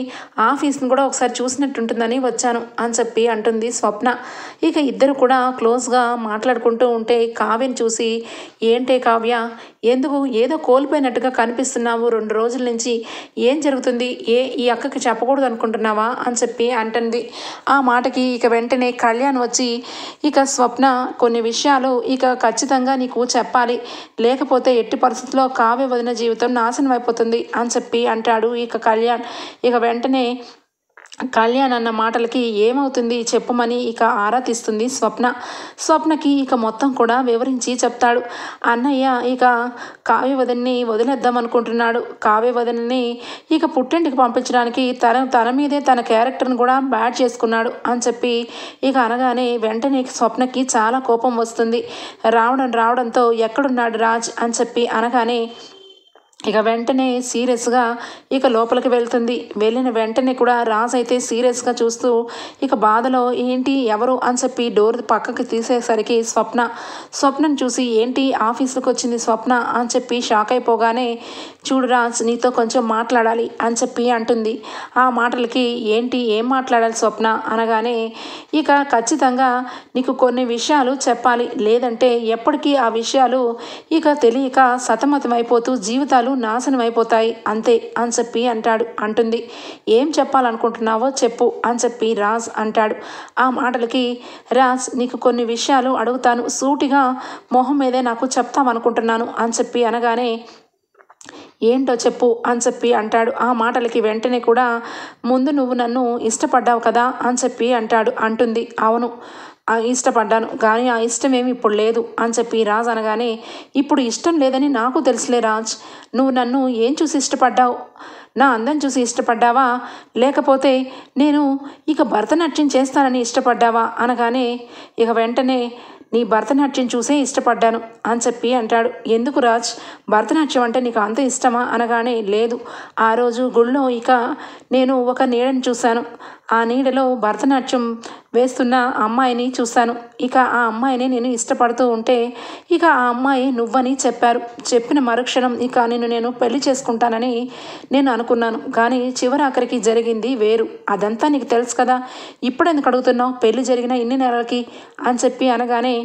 ఆఫీస్ని కూడా ఒకసారి చూసినట్టుంటుందని వచ్చాను అని చెప్పి అంటుంది స్వప్న. ఇక ఇద్దరు కూడా క్లోజ్గా మాట్లాడుకుంటూ ఉంటే కావ్యని చూసి, ఏంటే కావ్య ఎందుకు ఏదో కోల్పోయినట్టుగా కనిపిస్తున్నావు 2 రోజుల నుంచి, ఏం జరుగుతుంది, ఈ అక్కకి చెప్పకూడదు అనుకుంటున్నావా అని చెప్పి అంటుంది. ఆ మాటకి ఇక వెంటనే కళ్యాణ్ వచ్చి, ఇక స్వప్న కొన్ని విషయాలు ఇక ఖచ్చితంగా నీకు చెప్పాలి, లేకపోతే ఎట్టి పరిస్థితుల్లో కావ్య వదిన జీవితం నాశనం అయిపోతుంది అని చెప్పి అంటాడు ఇక కళ్యాణ్. ఇక వెంటనే కళ్యాణ్ అన్న మాటలకి ఏమవుతుంది చెప్పమని ఇక ఆరా తీస్తుంది స్వప్నకి ఇక మొత్తం కూడా వివరించి చెప్తాడు. అన్నయ్య ఇక కావ్య వదిన్ని వదిలేద్దాం అనుకుంటున్నాడు. కావ్య వదిన్ని ఇక పుట్టింటికి పంపించడానికి తన మీదే తన క్యారెక్టర్ని కూడా బ్యాడ్ చేసుకున్నాడు అని చెప్పి ఇక అనగానే వెంటనే స్వప్నకి చాలా కోపం వస్తుంది. రావడంతో ఎక్కడున్నాడు రాజ్ అని చెప్పి అనగానే ఇక వెంటనే సీరియస్గా ఇక లోపలికి వెళ్తుంది. వెళ్ళిన వెంటనే కూడా రాజ్ అయితే సీరియస్గా చూస్తూ ఇక బాధలో ఏంటి ఎవరు అని చెప్పి డోర్ పక్కకి తీసేసరికి స్వప్నను చూసి ఏంటి ఆఫీసులకు వచ్చింది స్వప్న అని చెప్పి షాక్ అయిపోగానే చూడు రాజ్ నీతో కొంచెం మాట్లాడాలి అని చెప్పి అంటుంది. ఆ మాటలకి ఏంటి ఏం మాట్లాడాలి స్వప్న అనగానే ఇక ఖచ్చితంగా నీకు కొన్ని విషయాలు చెప్పాలి, లేదంటే ఎప్పటికీ ఆ విషయాలు ఇక తెలియక సతమతమైపోతూ జీవితాలు నాశనం అయిపోతాయి అంతే అని చెప్పి అంటుంది. ఏం చెప్పాలనుకుంటున్నావో చెప్పు అని చెప్పి రాజ్ అంటాడు. ఆ మాటలకి రాజ్ నీకు కొన్ని విషయాలు అడుగుతాను, సూటిగా మొహం మీదే నాకు చెప్తామనుకుంటున్నాను అని చెప్పి అనగానే ఏంటో చెప్పు అని చెప్పి అంటాడు. ఆ మాటలకి వెంటనే కూడా ముందు నువ్వు నన్ను ఇష్టపడ్డావు కదా అని చెప్పి అంటుంది. అవును ఇష్టపడ్డాను, కానీ ఆ ఇష్టం ఏమి ఇప్పుడు లేదు అని చెప్పి రాజ్ అనగానే ఇప్పుడు ఇష్టం లేదని నాకు తెలుసులే రాజ్, నువ్వు నన్ను ఏం చూసి ఇష్టపడ్డావు? నా అందం చూసి ఇష్టపడ్డావా, లేకపోతే నేను ఇక భరతనాట్యం చేస్తానని ఇష్టపడ్డావా అనగానే ఇక వెంటనే నీ భరతనాట్యం చూసే ఇష్టపడ్డాను అని చెప్పి అంటాడు. ఎందుకు రాజ్, భరతనాట్యం అంటే నీకు అంత ఇష్టమా అనగానే లేదు, ఆ రోజు గుళ్ళో ఇక నేను ఒక నీడని చూశాను, ఆ నీడలో భరతనాట్యం వేస్తున్న అమ్మాయిని చూశాను, ఇక ఆ అమ్మాయిని నేను ఇష్టపడుతూ ఉంటే ఇక ఆ అమ్మాయి నువ్వని చెప్పిన మరుక్షణం ఇక నేను పెళ్లి చేసుకుంటానని నేను అనుకున్నాను, కానీ చివరాఖరికి జరిగింది వేరు, అదంతా నీకు తెలుసు కదా, ఇప్పుడు ఎందుకు అడుగుతున్నావు పెళ్లి జరిగిన ఇన్ని నెలలకి అని చెప్పి అనగానే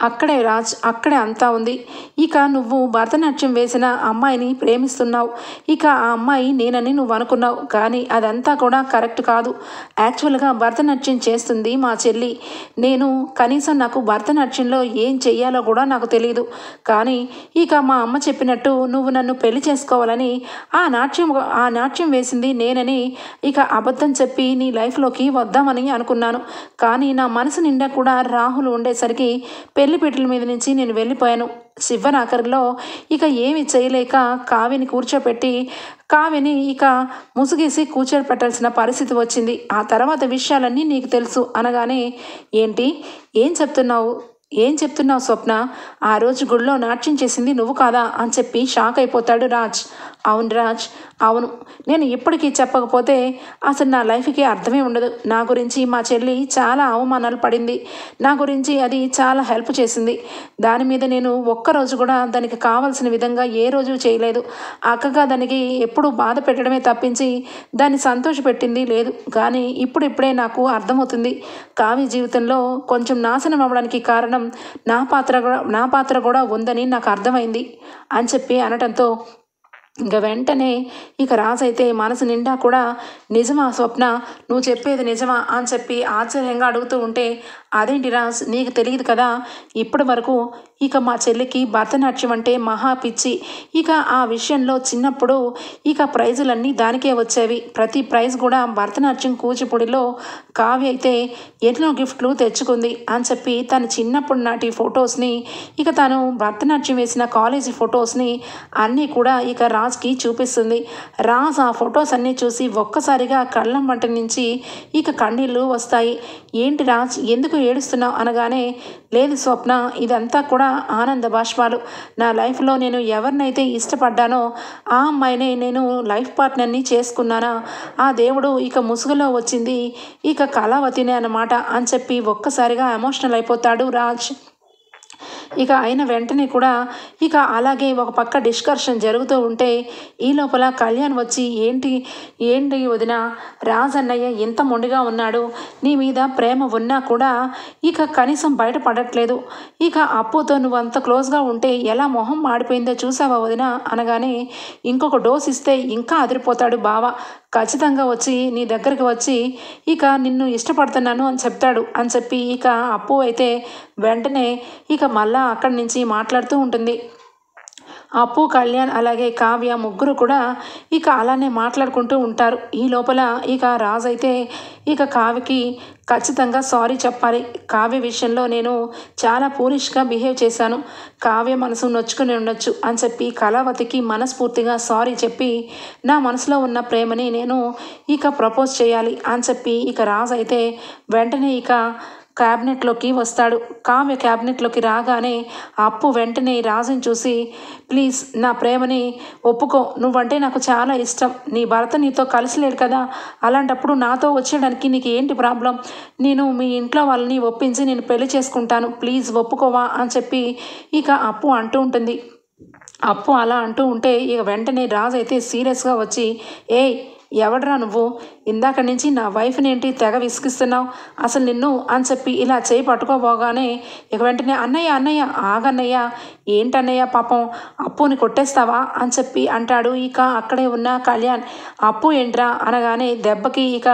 అక్కడే రాజ్ అక్కడే అంతా ఉంది. ఇక నువ్వు భరతనాట్యం వేసిన అమ్మాయిని ప్రేమిస్తున్నావు, ఇక ఆ అమ్మాయి నేనని నువ్వు అనుకున్నావు, కానీ అదంతా కూడా కరెక్ట్ కాదు. యాక్చువల్గా భరతనాట్యం చేస్తుంది మా చెల్లి, నేను కనీసం నాకు భరతనాట్యంలో ఏం చెయ్యాలో కూడా నాకు తెలియదు, కానీ ఇక మా అమ్మ చెప్పినట్టు నువ్వు నన్ను పెళ్లి చేసుకోవాలని ఆ నాట్యం వేసింది నేనని ఇక అబద్ధం చెప్పి నీ లైఫ్లోకి వద్దామని అనుకున్నాను, కానీ నా మనసు నిండా కూడా రాహుల్ ఉండేసరికి పెళ్లిపీటల మీద నుంచి నేను వెళ్ళిపోయాను. చివరాఖరిలో ఇక ఏమి చేయలేక కావ్యని కూర్చోపెట్టి కావ్యని ఇక ముసుగేసి కూర్చోపెట్టాల్సిన పరిస్థితి వచ్చింది. ఆ తర్వాత విషయాలన్నీ నీకు తెలుసు అనగానే ఏంటి ఏం చెప్తున్నావు స్వప్న, ఆ రోజు గుడిలో నాట్యం చేసింది నువ్వు కాదా అని చెప్పి షాక్ అయిపోతాడు రాజ్. అవును రాజ్, అవును, నేను ఇప్పటికీ చెప్పకపోతే అసలు నా లైఫ్కి అర్థమే ఉండదు. నా గురించి మా చెల్లి చాలా అవమానాలు పడింది, నా గురించి అది చాలా హెల్ప్ చేసింది, దాని మీద నేను ఒక్కరోజు కూడా దానికి కావాల్సిన విధంగా ఏ రోజు చేయలేదు. అక్కగా దానికి ఎప్పుడూ బాధ పెట్టడమే తప్పించి దాన్ని సంతోషపెట్టింది లేదు. కానీ ఇప్పుడిప్పుడే నాకు అర్థమవుతుంది, కావ్య జీవితంలో కొంచెం నాశనం అవ్వడానికి కారణం నా పాత్ర కూడా ఉందని నాకు అర్థమైంది అని చెప్పి అనటంతో ఇంకా వెంటనే ఇక రాజ్ అయితే మనసు నిండా కూడా నిజమా స్వప్న, నువ్వు చెప్పేది నిజమా అని చెప్పి ఆశ్చర్యంగా అడుగుతూ ఉంటే అదేంటి రాజ్ నీకు తెలియదు కదా, ఇప్పటి వరకు ఇక మా చెల్లికి భరతనాట్యం అంటే మహా పిచ్చి, ఇక ఆ విషయంలో చిన్నప్పుడు ఇక ప్రైజులన్నీ దానికే వచ్చేవి, ప్రతి ప్రైజ్ కూడా భరతనాట్యం కూచిపూడిలో కావ్య అయితే ఎన్నో గిఫ్ట్లు తెచ్చుకుంది అని చెప్పి తన చిన్నప్పుడు నాటి ఫొటోస్ని ఇక తను భరతనాట్యం వేసిన కాలేజీ ఫొటోస్ని అన్నీ కూడా ఇక రాజ్కి చూపిస్తుంది. రాజ్ ఆ ఫొటోస్ అన్నీ చూసి ఒక్కసారిగా కళ్ళం వంట నుంచి ఇక కన్నీళ్ళు వస్తాయి. ఏంటి రాజ్ ఎందుకు ఏడుస్తున్నావు అనగానే లేదు స్వప్న, ఇదంతా కూడా ఆనంద బాష్పాలు, నా లైఫ్లో నేను ఎవరినైతే ఇష్టపడ్డానో ఆ అమ్మాయినే నేను లైఫ్ పార్ట్నర్ని చేసుకున్నానా, ఆ దేవుడు ఇక ముసుగులో వచ్చింది ఇక కళావతినే అన్నమాట అని చెప్పి ఒక్కసారిగా ఎమోషనల్ అయిపోతాడు రాజ్. ఇక అయిన వెంటనే కూడా ఇక అలాగే ఒక పక్క డిస్కషన్ జరుగుతూ ఉంటే ఈ లోపల కళ్యాణ్ వచ్చి ఏంటి వదిన, రాజ్ అన్నయ్య ఎంత మొండిగా ఉన్నాడు, నీ మీద ప్రేమ ఉన్నా కూడా ఇక కనీసం బయటపడట్లేదు, ఇక అప్పుతో నువ్వు అంత క్లోజ్గా ఉంటే ఎలా మొహం మాడిపోయిందో చూసావా వదిన అనగానే ఇంకొక డోస్ ఇస్తే ఇంకా అదిరిపోతాడు బావ, ఖచ్చితంగా వచ్చి నీ దగ్గరికి వచ్చి ఇక నిన్ను ఇష్టపడుతున్నాను అని చెప్తాడు అని చెప్పి ఇక అప్పు అయితే వెంటనే ఇక మళ్ళా అక్కడి నుంచి మాట్లాడుతూ ఉంటుంది. అప్పు, కళ్యాణ్ అలాగే కావ్య ముగ్గురు కూడా ఇక అలానే మాట్లాడుకుంటూ ఉంటారు. ఈ లోపల ఇక రాజు అయితే ఇక కావ్యకి ఖచ్చితంగా సారీ చెప్పాలి. కావ్య విషయంలో నేను చాలా పూరిష్గా బిహేవ్ చేశాను, కావ్య మనసు నొచ్చుకుని ఉండొచ్చు అని చెప్పి కళావతికి మనస్ఫూర్తిగా సారీ చెప్పి నా మనసులో ఉన్న ప్రేమని నేను ఇక ప్రపోజ్ చేయాలి అని చెప్పి ఇక రాజు అయితే వెంటనే ఇక క్యాబినెట్లోకి వస్తాడు. కావ్య క్యాబినెట్లోకి రాగానే అప్పు వెంటనే రాజుని చూసి, ప్లీజ్ నా ప్రేమని ఒప్పుకో, నువ్వంటే నాకు చాలా ఇష్టం, నీ భర్త నీతో కలిసి లేడు కదా, అలాంటప్పుడు నాతో వచ్చేయడానికి నీకు ఏంటి ప్రాబ్లం, నేను మీ ఇంట్లో వాళ్ళని ఒప్పించి నేను పెళ్లి చేసుకుంటాను, ప్లీజ్ ఒప్పుకోవా అని చెప్పి ఇక అప్పు అంటూ ఉంటుంది. అప్పు అలా అంటూ ఉంటే ఇక వెంటనే రాజు అయితే సీరియస్గా వచ్చి, ఏయ్ ఎవడరా నువ్వు, ఇందాక నుంచి నా వైఫ్ని ఏంటి తెగ విసిగిస్తున్నావు, అసలు నిన్ను అని చెప్పి ఇలా చేయి పట్టుకోబోగానే ఇక వెంటనే అన్నయ్య అన్నయ్య ఆగన్నయ్య, ఏంటన్నయ్య పాపం అప్పుని కొట్టేస్తావా అని చెప్పి అంటాడు. ఇక అక్కడే ఉన్న కళ్యాణ్, అప్పు ఏంట్రా అనగానే దెబ్బకి ఇక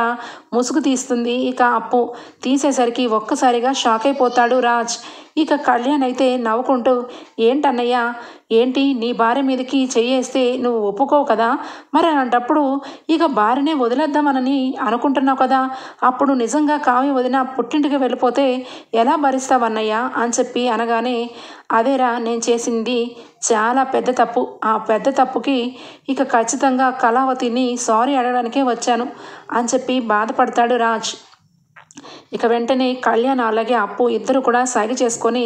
ముసుగు తీస్తుంది. ఇక అప్పు తీసేసరికి ఒక్కసారిగా షాక్ అయిపోతాడు రాజ్. ఇక కళ్యాణ్ అయితే నవ్వుకుంటూ, ఏంటన్నయ్య, ఏంటి నీ భార్య మీదకి చెయ్యేస్తే నువ్వు ఒప్పుకోవు కదా, మరి అలాంటప్పుడు ఇక భార్యనే వదిలేద్దామనని అనుకుంటున్నావు కదా, అప్పుడు నిజంగా కావ్య వదిన పుట్టింటికి వెళ్ళిపోతే ఎలా భరిస్తావన్నయ్య అని చెప్పి అనగానే, అదేరా నేను చేసింది చాలా పెద్ద తప్పు, ఆ పెద్ద తప్పుకి ఇక ఖచ్చితంగా కళావతిని సారీ అడగడానికే వచ్చాను అని చెప్పి బాధపడతాడు రాజ్. ఇక వెంటనే కళ్యాణ్ అలాగే అప్పు ఇద్దరు కూడా సైగ చేసుకొని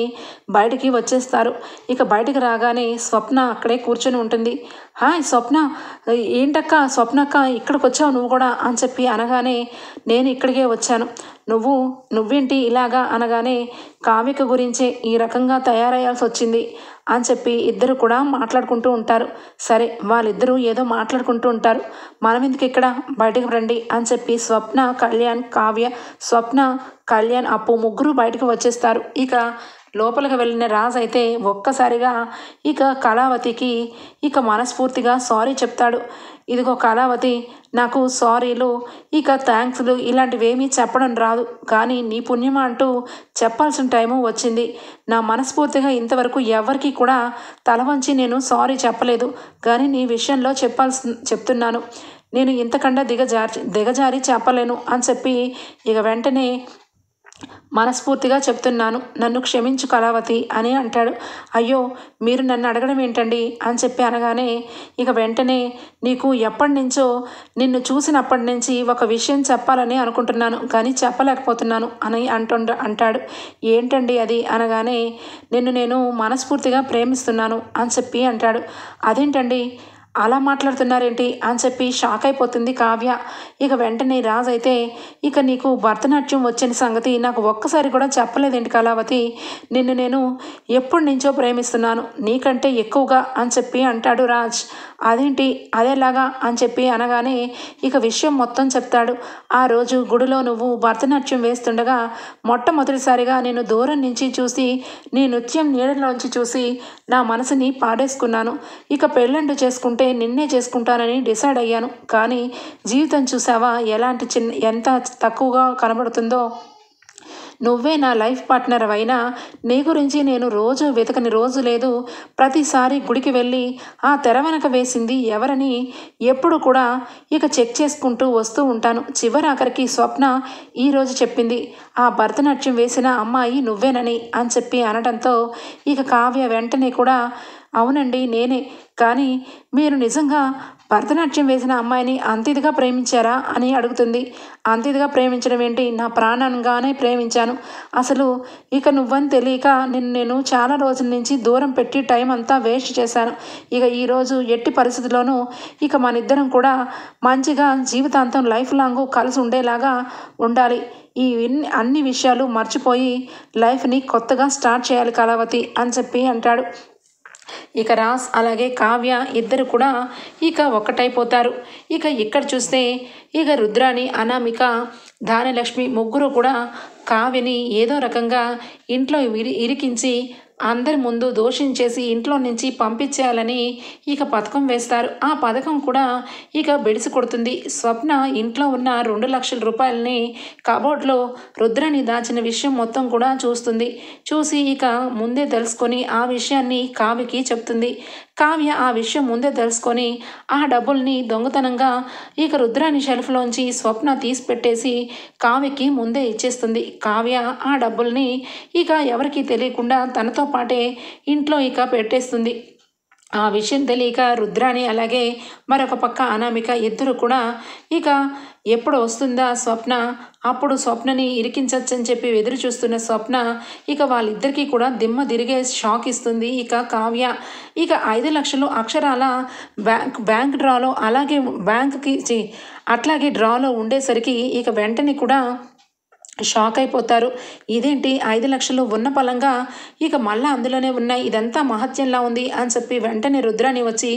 బయటికి వచ్చేస్తారు. ఇక బయటికి రాగానే స్వప్న అక్కడే కూర్చొని ఉంటుంది. హాయ్ స్వప్న, ఏంటక్క స్వప్నక్క ఇక్కడికి వచ్చావు నువ్వు కూడా అని చెప్పి అనగానే, నేను ఇక్కడికే వచ్చాను, నువ్వేంటి ఇలాగా అనగానే, కావ్యక గురించే ఈ రకంగా తయారయ్యాల్సి వచ్చింది అని చెప్పి ఇద్దరు కూడా మాట్లాడుకుంటూ ఉంటారు. సరే వాళ్ళిద్దరూ ఏదో మాట్లాడుకుంటూ ఉంటారు, మనం ఎందుకు ఇక్కడ, బయటకు రండి అని చెప్పి స్వప్న, కళ్యాణ్, కావ్య, స్వప్న, కళ్యాణ్, అప్పు ముగ్గురు బయటకు వచ్చేస్తారు. ఇక లోపలికి వెళ్ళిన రాజు అయితే ఒక్కసారిగా ఇక కళావతికి ఇక మనస్ఫూర్తిగా సారీ చెప్తాడు. ఇదిగో కళావతి, నాకు సారీలు ఇక థ్యాంక్స్లు ఇలాంటివేమీ చెప్పడం రాదు, కానీ నీ పుణ్యమా అంటూ చెప్పాల్సిన టైము వచ్చింది. నా మనస్ఫూర్తిగా ఇంతవరకు ఎవరికి కూడా తల వంచి నేను సారీ చెప్పలేదు, కానీ నీ విషయంలో చెప్తున్నాను, నేను ఇంతకంటే దిగజారి చెప్పలేను అని చెప్పి ఇక వెంటనే మనస్ఫూర్తిగా చెప్తున్నాను, నన్ను క్షమించు కళావతి అని అంటాడు. అయ్యో మీరు నన్ను అడగడం ఏంటండి అని చెప్పి అనగానే ఇక వెంటనే, నీకు ఎప్పటి నుంచో నిన్ను చూసినప్పటి నుంచి ఒక విషయం చెప్పాలని అనుకుంటున్నాను కానీ చెప్పలేకపోతున్నాను అని అంటాడు. ఏంటండి అది అనగానే, నేను మనస్ఫూర్తిగా ప్రేమిస్తున్నాను అని చెప్పి అంటాడు. అదేంటండి అలా మాట్లాడుతున్నారేంటి అని చెప్పి షాక్ అయిపోతుంది కావ్య. ఇక వెంటనే రాజు అయితే, ఇక నీకు భరతనాట్యం వచ్చిన సంగతి నాకు ఒక్కసారి కూడా చెప్పలేదేంటి కళావతి, నేను ఎప్పటి నుంచో ప్రేమిస్తున్నాను నీకంటే ఎక్కువగా అని చెప్పి అంటాడు రాజ్. అదేంటి అదేలాగా అని చెప్పి అనగానే ఇక విషయం మొత్తం చెప్తాడు. ఆ రోజు గుడిలో నువ్వు భరతనాట్యం వేస్తుండగా మొట్టమొదటిసారిగా నేను దూరం నుంచి చూసి నీ నృత్యం నీడలోంచి చూసి నా మనసుని పాడేసుకున్నాను. ఇక పెళ్ళంటూ చేసుకుంటే నిన్నే చేసుకుంటానని డిసైడ్ అయ్యాను, కానీ జీవితం చూసావా ఎంత తక్కువగా కనబడుతుందో, నువ్వే నా లైఫ్ పార్ట్నర్ అయినా నీ గురించి నేను రోజు వెతకని రోజు లేదు. ప్రతిసారి గుడికి వెళ్ళి ఆ తెర వెనక వేసింది ఎవరని ఎప్పుడు కూడా ఇక చెక్ చేసుకుంటూ వస్తూ ఉంటాను. చివరాఖరికి స్వప్న ఈరోజు చెప్పింది, ఆ భరతనాట్యం వేసిన అమ్మాయి నువ్వేనని అని చెప్పి అనడంతో ఇక కావ్య వెంటనే కూడా, అవునండి నేనే, కానీ మీరు నిజంగా భరతనాట్యం వేసిన అమ్మాయిని అంత ఇదిగా ప్రేమించారా అని అడుగుతుంది. అంత ఇదిగా ప్రేమించడం ఏంటి, నా ప్రాణంగానే ప్రేమించాను. అసలు ఇక నువ్వని తెలియక నేను చాలా రోజుల నుంచి దూరం పెట్టి టైం అంతా వేస్ట్ చేశాను. ఇక ఈరోజు ఎట్టి పరిస్థితుల్లోనూ ఇక మన ఇద్దరం కూడా మంచిగా జీవితాంతం లైఫ్ లాంగ్ కలిసి ఉండేలాగా ఉండాలి. ఈ అన్ని విషయాలు మర్చిపోయి లైఫ్ని కొత్తగా స్టార్ట్ చేయాలి కళావతి అని చెప్పి అంటాడు. ఇక రాజ్ అలాగే కావ్య ఇద్దరు కూడా ఇక ఒక్కటైపోతారు. ఇక ఇక్కడ చూస్తే ఇక రుద్రాణి, అనామిక, ధాన్యలక్ష్మి ముగ్గురు కూడా కావ్యని ఏదో రకంగా ఇంట్లో ఇరికించి అందరి ముందు దోషించేసి ఇంట్లో నుంచి పంపించేయాలని ఇక పథకం వేస్తారు. ఆ పథకం కూడా ఇక బెడిసి కొడుతుంది. స్వప్న ఇంట్లో ఉన్న 2 లక్షల రూపాయలని కబోర్డ్లో రుద్రాణి దాచిన విషయం మొత్తం కూడా చూస్తుంది. చూసి ఇక ముందే తెలుసుకొని ఆ విషయాన్ని కావ్యకి చెప్తుంది. కావ్య ఆ విషయం ముందే తెలుసుకొని ఆ డబ్బుల్ని దొంగతనంగా ఇక రుద్రాని షెల్ఫ్లోంచి స్వప్న తీసి పెట్టేసి కావ్యకి ముందే ఇచ్చేస్తుంది. కావ్య ఆ డబ్బుల్ని ఇక ఎవరికీ తెలియకుండా తనతో పాటే ఇంట్లో ఇక పెట్టేస్తుంది. ఆ విషయం తెలియక రుద్రాని అలాగే మరొక పక్క అనామిక ఇద్దరు కూడా ఇక ఎప్పుడు వస్తుందా స్వప్న, అప్పుడు స్వప్నని ఇరికించచ్చని చెప్పి ఎదురు చూస్తున్న స్వప్న ఇక వాళ్ళిద్దరికీ కూడా దిమ్మ తిరిగే షాక్ ఇస్తుంది. ఇక కావ్య ఇక 5 లక్షలు అక్షరాల బ్యాంక్ డ్రాలో అలాగే బ్యాంకుకి అట్లాగే డ్రాలో ఉండేసరికి ఇక వెంటనే కూడా షాక్ అయిపోతారు. ఇదేంటి 5 లక్షలు ఉన్న పలంగా ఇక మళ్ళీ అందులోనే ఉన్నాయి, ఇదంతా మహత్యంలా ఉంది అని చెప్పి వెంటనే రుద్రాని వచ్చి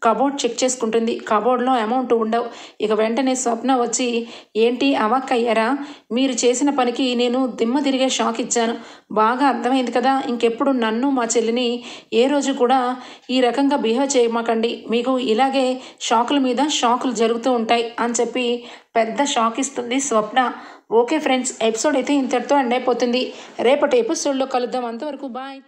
కబోర్డ్ చెక్ చేసుకుంటుంది. కబోర్డ్లో అమౌంట్ ఉండవు. ఇక వెంటనే స్వప్న వచ్చి ఏంటి అవాక్కయ్యారా, మీరు చేసిన పనికి నేను దిమ్మ తిరిగే షాక్ ఇచ్చాను, బాగా అర్థమైంది కదా, ఇంకెప్పుడు నన్ను మా చెల్లిని ఏ రోజు కూడా ఈ రకంగా బిహేవ్ చేయమాకండి, మీకు ఇలాగే షాకుల మీద షాకులు జరుగుతూ ఉంటాయి అని చెప్పి పెద్ద షాక్ ఇస్తుంది స్వప్న. ఓకే ఫ్రెండ్స్, ఎపిసోడ్ అయితే ఇంతటితో ఎండ్ అయిపోతుంది. రేపటి ఎపిసోడ్లో కలుద్దాం. అంతవరకు బాయ్.